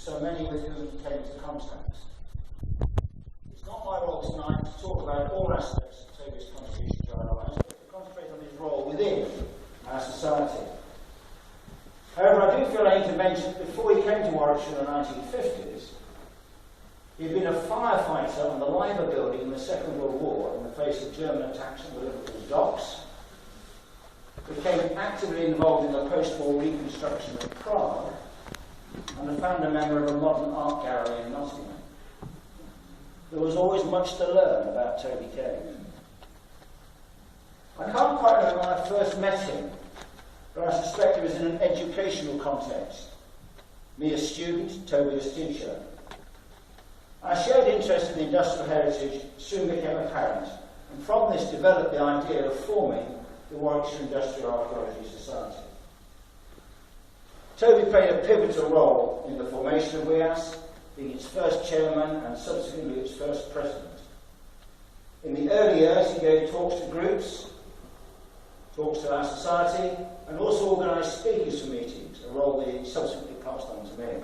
so many with whom he came into contact. It's not my role tonight to talk about all aspects of Toby's contribution to our lives, but to concentrate on his role within our society. However, I do feel I need to mention that before he came to Warwickshire in the 1950s, he'd been a firefighter on the Liver building in the Second World War in the face of German attacks on the Liverpool docks, became actively involved in the post-war reconstruction of Prague, and a founder member of a modern art gallery in Nottingham. There was always much to learn about Toby Cave. I can't quite remember when I first met him, but I suspect it was in an educational context. Me as student, Toby as teacher. Our shared interest in the industrial heritage soon became apparent, and from this developed the idea of forming the Warwickshire Industrial Archaeology Society. Toby played a pivotal role in the formation of WIAS, being its first chairman and subsequently its first president. In the early years, he gave talks to groups, talks to our society, and also organised speakers for meetings, a role that he subsequently passed on to me.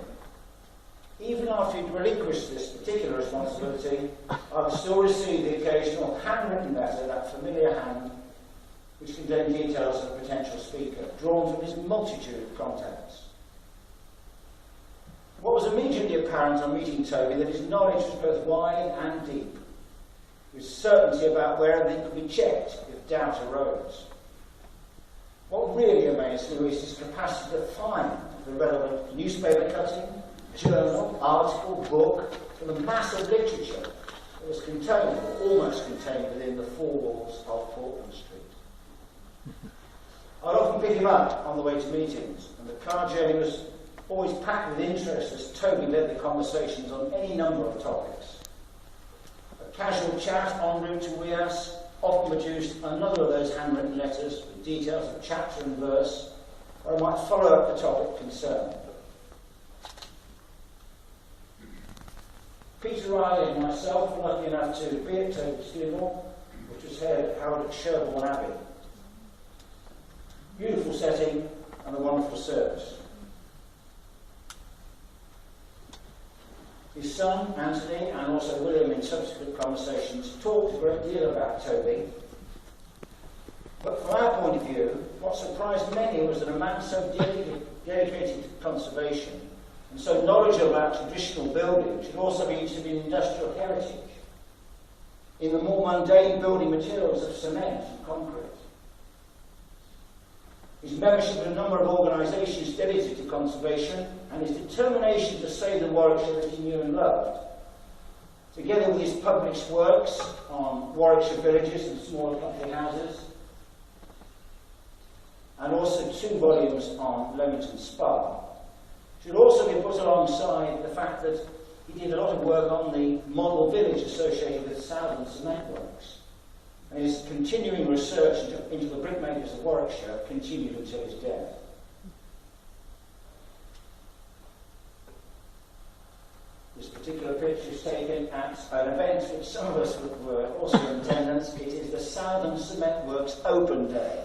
Even after he'd relinquished this particular responsibility, I would still receive the occasional handwritten letter, that familiar hand, which contained details of a potential speaker, drawn from his multitude of contacts. What was immediately apparent on meeting Toby that his knowledge was both wide and deep, with certainty about where everything could be checked if doubt arose. What really amazed me was his capacity to find the relevant newspaper cutting, journal, article, book, from the mass of literature that was contained, or almost contained, within the four walls of Portland Street. I'd often pick him up on the way to meetings, and the car journey was always packed with interest as Toby led the conversations on any number of topics. A casual chat en route to WIAS often produced another of those handwritten letters with details of chapter and verse, where I might follow up the topic concerned. Peter Riley and myself were lucky enough to be at Toby's funeral, which was held at Sherborne Abbey. Beautiful setting and a wonderful service. His son, Anthony, and also William in subsequent conversations talked a great deal about Toby. But from our point of view, what surprised many was that a man so dedicated to conservation and so knowledgeable about traditional buildings should also be interested in industrial heritage, in the more mundane building materials of cement and concrete. His membership in a number of organisations dedicated to conservation and his determination to save the Warwickshire that he knew and loved, together with his published works on Warwickshire villages and smaller country houses, and also 2 volumes on Leamington Spa, should also be put alongside the fact that he did a lot of work on the model village associated with Southern Cement Works. And his continuing research into the brickmakers of Warwickshire continued until his death. This particular picture is taken at an event which some of us were also in attendance. It is the Southern Cement Works Open Day.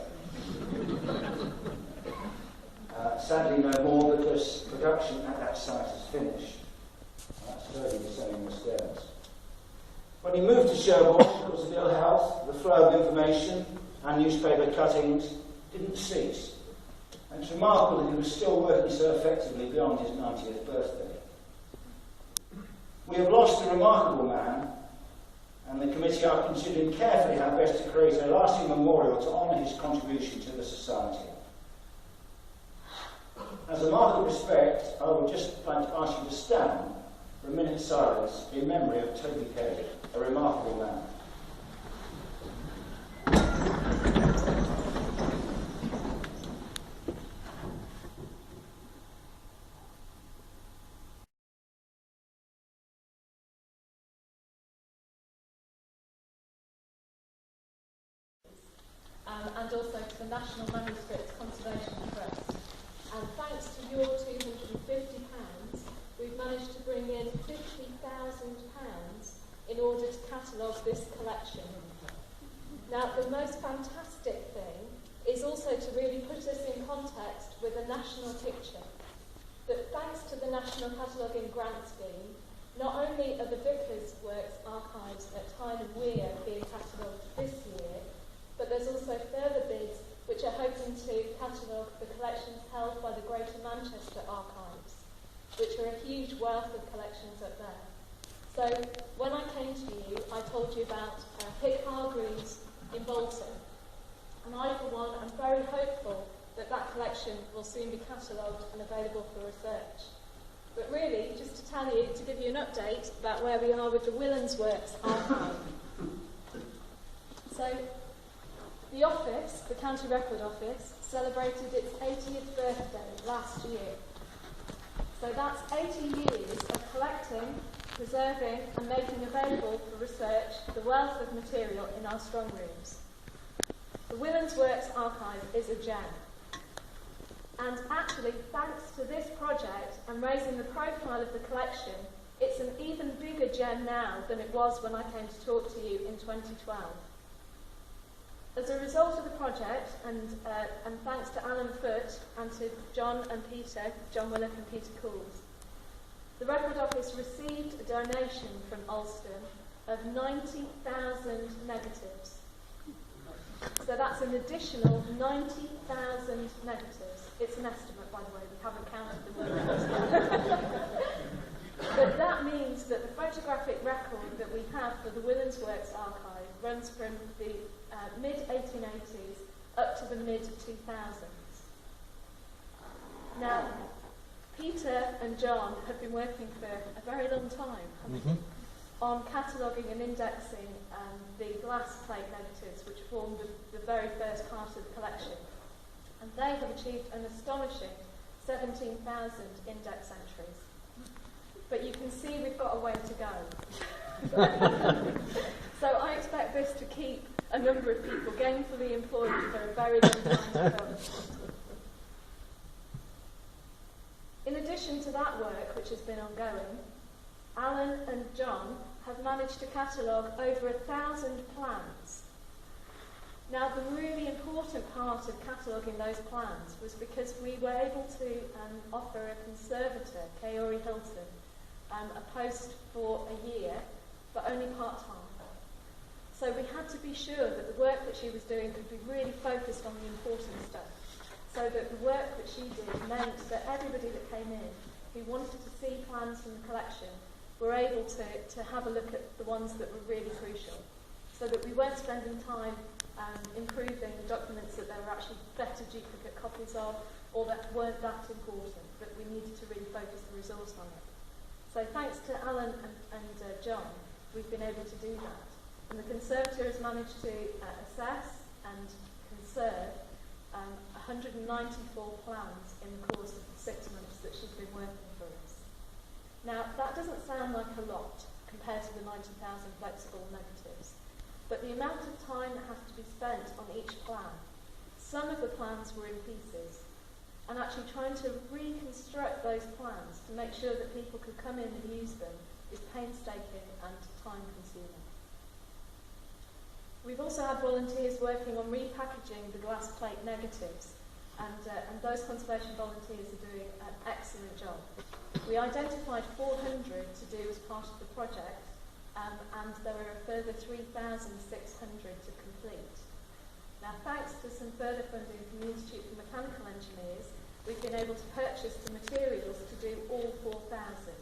Sadly no more, because production at that site is finished. That's slowly descending the stairs. When he moved to Sherborne, because of ill health, the flow of information and newspaper cuttings didn't cease. And it's remarkable that he was still working so effectively beyond his 90th birthday. We have lost a remarkable man, and the committee are considering carefully how best to create a lasting memorial to honour his contribution to the society. As a mark of respect, I would just like to ask you to stand for a minute's silence in memory of Toby Cave, a remarkable man. And also to the National Manuscripts Conservation Trust. And thanks to your £250, we've managed to bring in £50,000 in order to catalogue this collection. Now, the most fantastic thing is also to really put us in context with a national picture. That thanks to the National Cataloguing Grant Scheme, not only are the Vicar's Works archives at Tyne and Weir being catalogued this year, but there's also further bids which are hoping to catalogue the collections held by the Greater Manchester Archives, which are a huge wealth of collections up there. So when I came to you, I told you about Hick Hargreaves in Bolton, and I, for one, am very hopeful that that collection will soon be catalogued and available for research. But really, just to tell you, to give you an update about where we are with the Willans Works archive. So, the office, the County Record Office, celebrated its 80th birthday last year. So that's 80 years of collecting, preserving and making available for research the wealth of material in our strong rooms. The Willans Works archive is a gem. And actually, thanks to this project and raising the profile of the collection, it's an even bigger gem now than it was when I came to talk to you in 2012. As a result of the project, and thanks to Alan Foote and to John and Peter, John Willock and Peter Cools, the Record Office received a donation from Ulster of 90,000 negatives. So that's an additional 90,000 negatives. It's an estimate, by the way, we haven't counted them yet. But that means that the photographic record that we have for the Willans Works archive runs from the mid-1880s up to the mid-2000s. Now, Peter and John have been working for a very long time, on cataloguing and indexing the glass plate negatives which formed the very first part of the collection. And they have achieved an astonishing 17,000 index entries. But you can see we've got a way to go. So I expect this to keep a number of people gainfully employed for a very long time to come. In addition to that work, which has been ongoing, Alan and John have managed to catalogue over 1,000 plans. Now, the really important part of cataloguing those plans was because we were able to offer a conservator, Kaori Hilton, a post for a year, but only part-time. So we had to be sure that the work that she was doing could be really focused on the important stuff, so that the work that she did meant that everybody that came in who wanted to see plans from the collection were able to have a look at the ones that were really crucial, so that we weren't spending time improving documents that there were actually better duplicate copies of, or that weren't that important, that we needed to really focus the resource on it. So thanks to Alan and John, we've been able to do that. And the Conservator has managed to assess and conserve 194 plans in the course of the 6 months that she's been working for us. Now, that doesn't sound like a lot compared to the 90,000 flexible negatives, but the amount of time that has to be spent on each plan, some of the plans were in pieces, and actually trying to reconstruct those plans to make sure that people could come in and use them is painstaking and time-consuming. We've also had volunteers working on repackaging the glass plate negatives, and those conservation volunteers are doing an excellent job. We identified 400 to do as part of the project, and there are a further 3,600 to complete. Now, thanks to some further funding from the Institute for Mechanical Engineers, we've been able to purchase the materials to do all 4,000.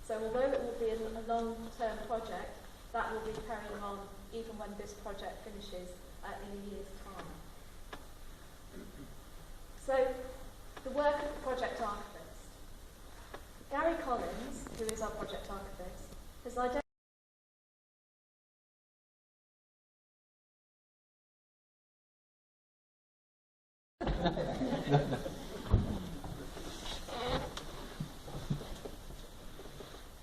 So although it will be a long-term project, that will be carrying on even when this project finishes in a year's time. So, the work of the project archivist. Gary Collins, who is our project archivist, has identified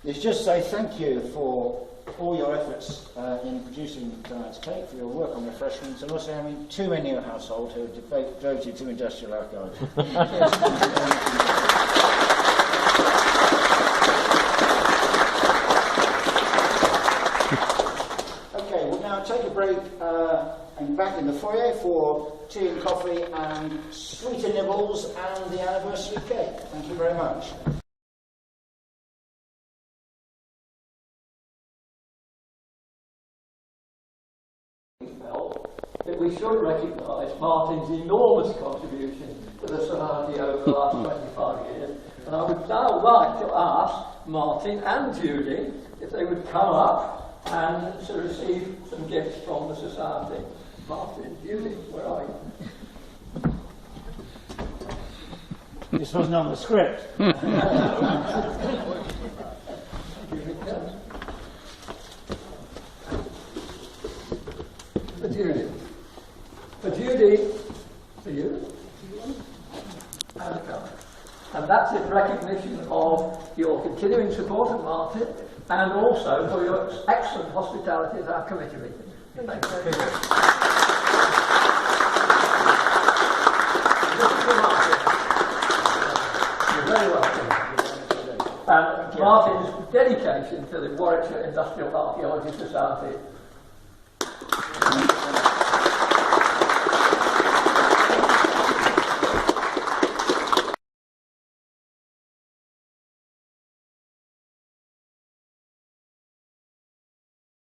Let's just say thank you for all your efforts in producing tonight's cake, for your work on refreshments, and also having 2 men in your household who are devoted to industrial archives. Okay, we'll now take a break and back in the foyer for tea and coffee and sweeter nibbles and the anniversary cake. Thank you very much. we should recognise Martin's enormous contribution to the Society over the last 25 years. And I would now like to ask Martin and Judy if they would come up and to receive some gifts from the Society. Martin, Judy, where are you? This wasn't on the script. For Judy. For Judy, for you. And that's in recognition of your continuing support of Martin and also for your excellent hospitality at our committee meeting. Thank you very much. You're very welcome. And Martin's dedication to the Warwickshire Industrial Archaeology Society